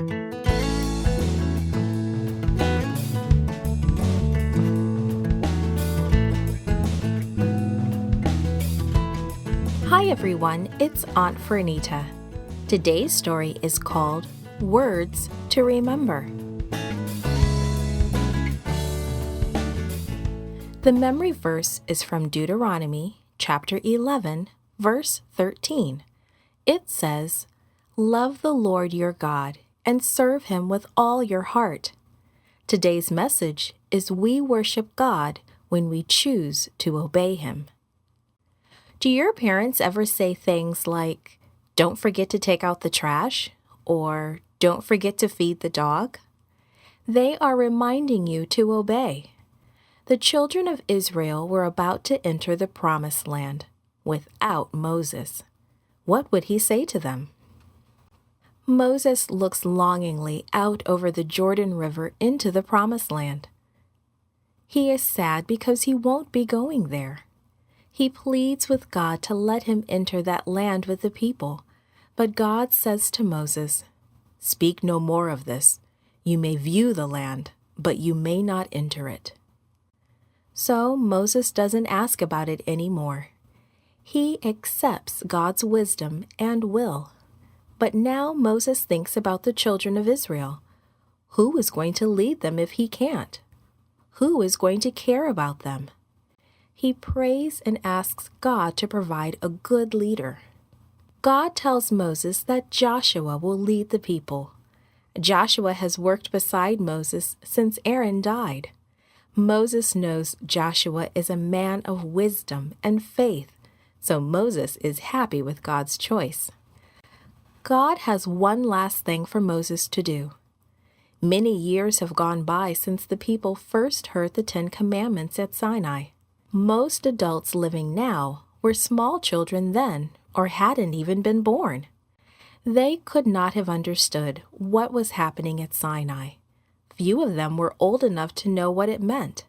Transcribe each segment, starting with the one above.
Hi everyone, it's Aunt Fernita. Today's story is called Words to Remember. The memory verse is from Deuteronomy chapter 11, verse 13. It says, "Love the Lord your God and serve him with all your heart." Today's message is we worship God when we choose to obey him. Do your parents ever say things like, "Don't forget to take out the trash," or "Don't forget to feed the dog"? They are reminding you to obey. The children of Israel were about to enter the promised land without Moses. What would he say to them? Moses looks longingly out over the Jordan River into the promised land. He is sad because he won't be going there. He pleads with God to let him enter that land with the people, but God says to Moses, "Speak no more of this. You may view the land, but you may not enter it." So Moses doesn't ask about it anymore. He accepts God's wisdom and will. But now Moses thinks about the children of Israel. Who is going to lead them if he can't? Who is going to care about them? He prays and asks God to provide a good leader. God tells Moses that Joshua will lead the people. Joshua has worked beside Moses since Aaron died. Moses knows Joshua is a man of wisdom and faith, so Moses is happy with God's choice. God has one last thing for Moses to do. Many years have gone by since the people first heard the 10 Commandments at Sinai. Most adults living now were small children then or hadn't even been born. They could not have understood what was happening at Sinai. Few of them were old enough to know what it meant.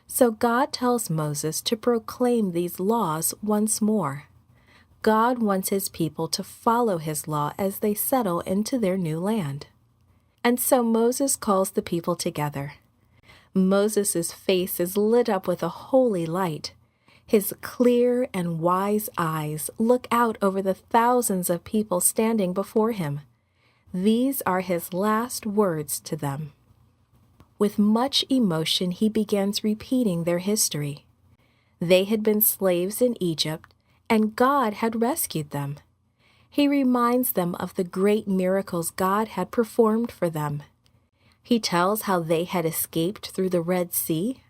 So God tells Moses to proclaim these laws once more. God wants his people to follow his law as they settle into their new land. And so Moses calls the people together. Moses' face is lit up with a holy light. His clear and wise eyes look out over the thousands of people standing before him. These are his last words to them. With much emotion, he begins repeating their history. They had been slaves in Egypt, and God had rescued them. He reminds them of the great miracles God had performed for them. He tells how they had escaped through the Red Sea.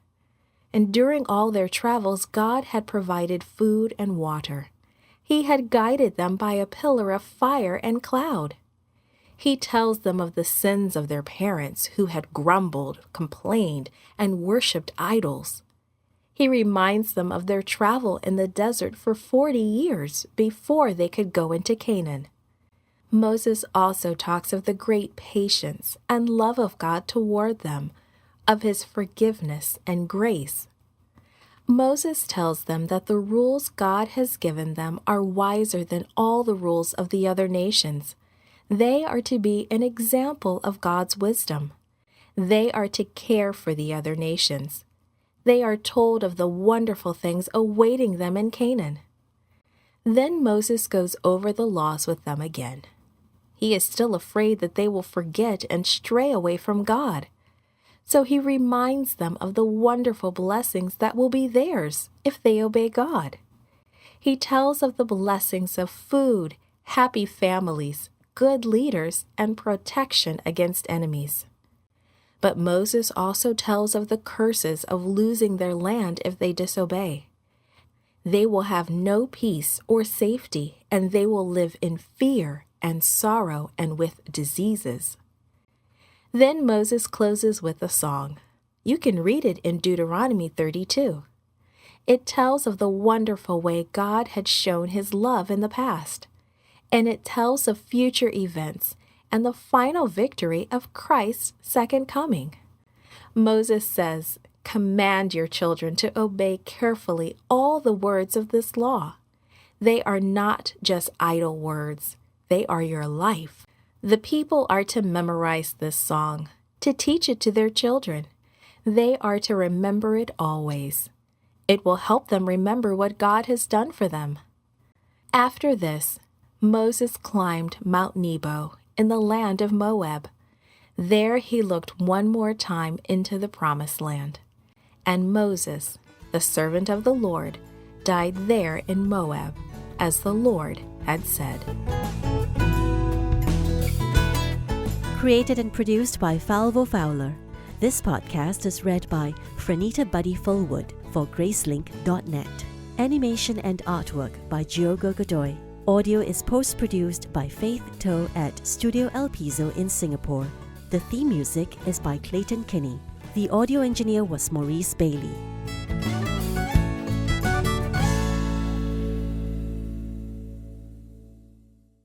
And during all their travels, God had provided food and water. He had guided them by a pillar of fire and cloud. He tells them of the sins of their parents who had grumbled, complained, and worshipped idols. He reminds them of their travel in the desert for 40 years before they could go into Canaan. Moses also talks of the great patience and love of God toward them, of his forgiveness and grace. Moses tells them that the rules God has given them are wiser than all the rules of the other nations. They are to be an example of God's wisdom. They are to care for the other nations. They are told of the wonderful things awaiting them in Canaan. Then Moses goes over the laws with them again. He is still afraid that they will forget and stray away from God. So he reminds them of the wonderful blessings that will be theirs if they obey God. He tells of the blessings of food, happy families, good leaders, and protection against enemies. But Moses also tells of the curses of losing their land if they disobey. They will have no peace or safety, and they will live in fear and sorrow and with diseases. Then Moses closes with a song. You can read it in Deuteronomy 32. It tells of the wonderful way God had shown his love in the past, and it tells of future events and the final victory of Christ's second coming. Moses says, "Command your children to obey carefully all the words of this law. They are not just idle words. They are your life. The people are to memorize this song, to teach it to their children. They are to remember it always. It will help them remember what God has done for them. After this, Moses climbed Mount Nebo in the land of Moab. There he looked one more time into the promised land. And Moses, the servant of the Lord, died there in Moab, as the Lord had said. Created and produced by Falvo Fowler. This podcast is read by Franita Buddy Fullwood for Gracelink.net. Animation and artwork by Giogo Godoy. Audio is post-produced by Faith To at Studio El Piso in Singapore. The theme music is by Clayton Kinney. The audio engineer was Maurice Bailey.